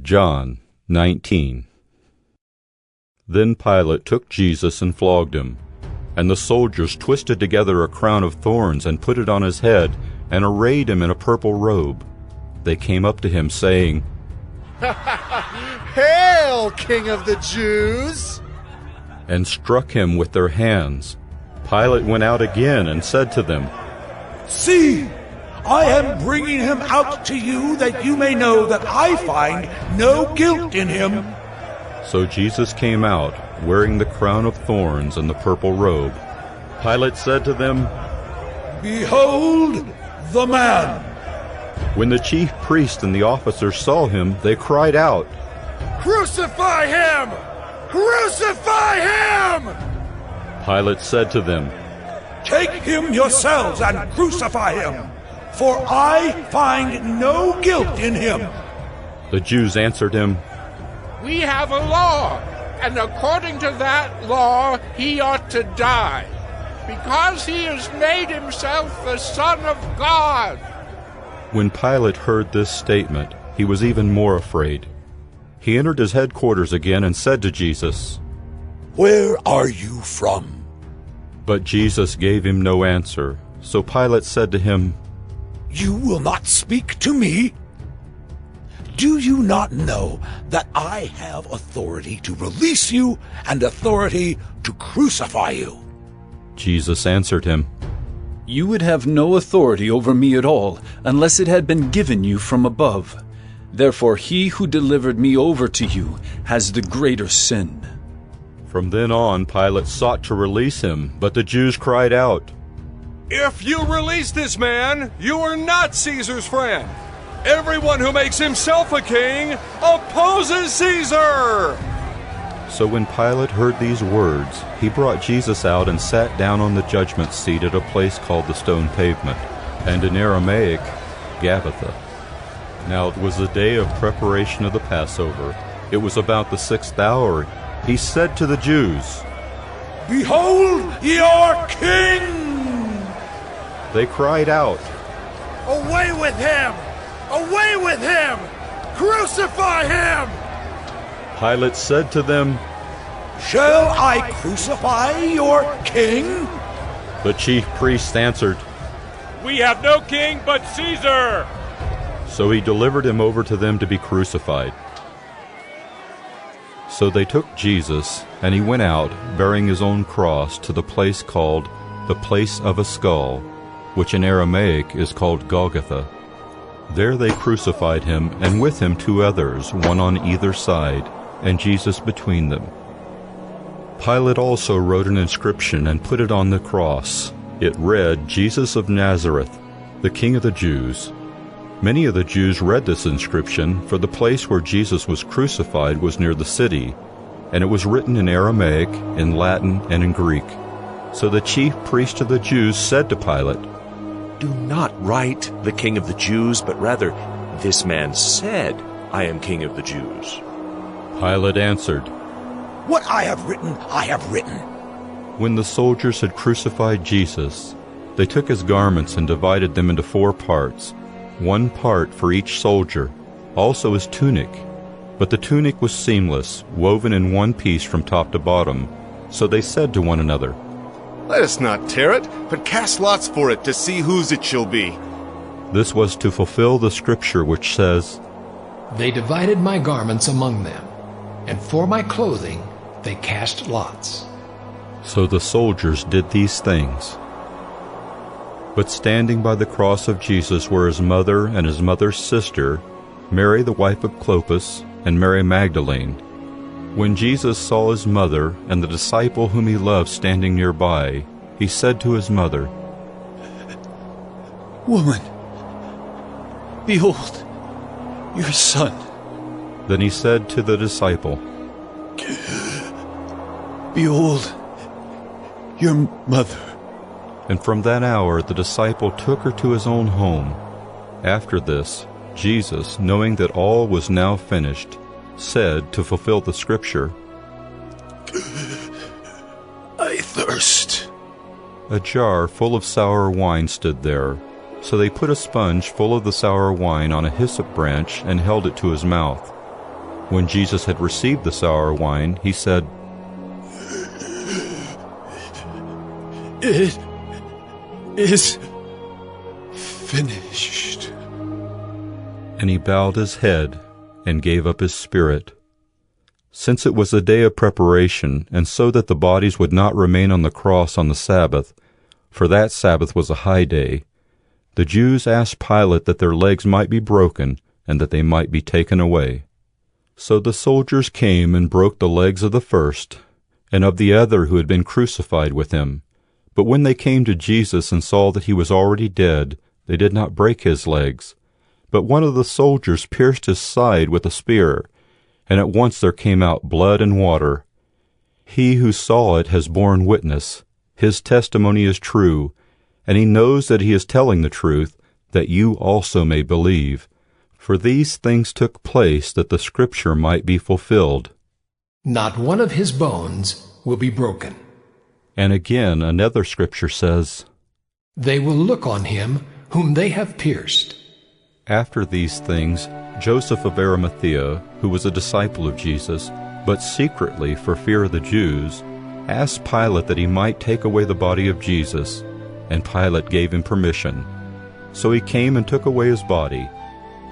John 19. Then Pilate took Jesus and flogged him. And the soldiers twisted together a crown of thorns and put it on his head, and arrayed him in a purple robe. They came up to him, saying, "Hail, King of the Jews!" and struck him with their hands. Pilate went out again and said to them, "See, I am bringing him out to you, that you may know that I find no guilt in him." So Jesus came out, wearing the crown of thorns and the purple robe. Pilate said to them, "Behold the man!" When the chief priest and the officers saw him, they cried out, "Crucify him! Crucify him!" Pilate said to them, "Take him yourselves and crucify him, for I find no guilt in him." The Jews answered him, "We have a law, and according to that law he ought to die, because he has made himself the Son of God." When Pilate heard this statement, he was even more afraid. He entered his headquarters again and said to Jesus, "Where are you from?" But Jesus gave him no answer. So Pilate said to him, "You will not speak to me? Do you not know that I have authority to release you and authority to crucify you?" Jesus answered him, "You would have no authority over me at all, unless it had been given you from above. Therefore he who delivered me over to you has the greater sin." From then on, Pilate sought to release him, but the Jews cried out, "If you release this man, you are not Caesar's friend. Everyone who makes himself a king opposes Caesar!" So when Pilate heard these words, he brought Jesus out and sat down on the judgment seat at a place called the Stone Pavement, and in Aramaic, Gabbatha. Now it was the day of preparation of the Passover. It was about the 6th hour. He said to the Jews, "Behold your king!" They cried out, "Away with him! Away with him! Crucify him!" Pilate said to them, "Shall I crucify your king?" The chief priests answered, "We have no king but Caesar!" So he delivered him over to them to be crucified. So they took Jesus, and he went out, bearing his own cross, to the place called the Place of a Skull, which in Aramaic is called Golgotha. There they crucified him, and with him 2 others, one on either side, and Jesus between them. Pilate also wrote an inscription and put it on the cross. It read, "Jesus of Nazareth, the King of the Jews." Many of the Jews read this inscription, for the place where Jesus was crucified was near the city, and it was written in Aramaic, in Latin, and in Greek. So the chief priest of the Jews said to Pilate, "Do not write the King of the Jews, but rather, this man said, 'I am King of the Jews.'" Pilate answered, "What I have written, I have written." When the soldiers had crucified Jesus, they took his garments and divided them into 4 parts, 1 part for each soldier, also his tunic. But the tunic was seamless, woven in 1 piece from top to bottom. So they said to one another, "Let us not tear it, but cast lots for it to see whose it shall be." This was to fulfill the scripture which says, "They divided my garments among them, and for my clothing they cast lots." So the soldiers did these things. But standing by the cross of Jesus were his mother and his mother's sister, Mary the wife of Clopas, and Mary Magdalene. When Jesus saw his mother and the disciple whom he loved standing nearby, he said to his mother, "Woman, behold, your son." Then he said to the disciple, "Behold, your mother." And from that hour the disciple took her to his own home. After this, Jesus, knowing that all was now finished, said, to fulfill the scripture, "I thirst." A jar full of sour wine stood there. So they put a sponge full of the sour wine on a hyssop branch and held it to his mouth. When Jesus had received the sour wine, he said, "It is finished." And he bowed his head and gave up his spirit. Since it was a day of preparation, and so that the bodies would not remain on the cross on the Sabbath, for that Sabbath was a high day, the Jews asked Pilate that their legs might be broken and that they might be taken away. So the soldiers came and broke the legs of the first and of the other who had been crucified with him. But when they came to Jesus and saw that he was already dead, they did not break his legs. But one of the soldiers pierced his side with a spear, and at once there came out blood and water. He who saw it has borne witness. His testimony is true, and he knows that he is telling the truth, that you also may believe. For these things took place that the Scripture might be fulfilled. Not one of his bones will be broken. And again another Scripture says, They will look on him whom they have pierced. After these things, Joseph of Arimathea, who was a disciple of Jesus, but secretly for fear of the Jews, asked Pilate that he might take away the body of Jesus, and Pilate gave him permission. So he came and took away his body.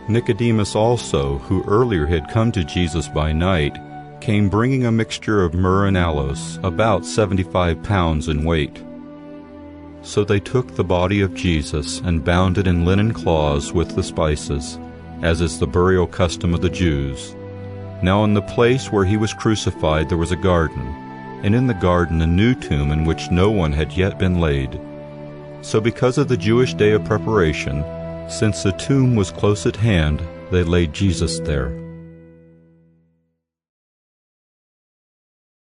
Nicodemus also, who earlier had come to Jesus by night, came bringing a mixture of myrrh and aloes, about 75 pounds in weight. So they took the body of Jesus and bound it in linen cloths with the spices, as is the burial custom of the Jews. Now in the place where he was crucified there was a garden, and in the garden a new tomb in which no one had yet been laid. So because of the Jewish day of preparation, since the tomb was close at hand, they laid Jesus there.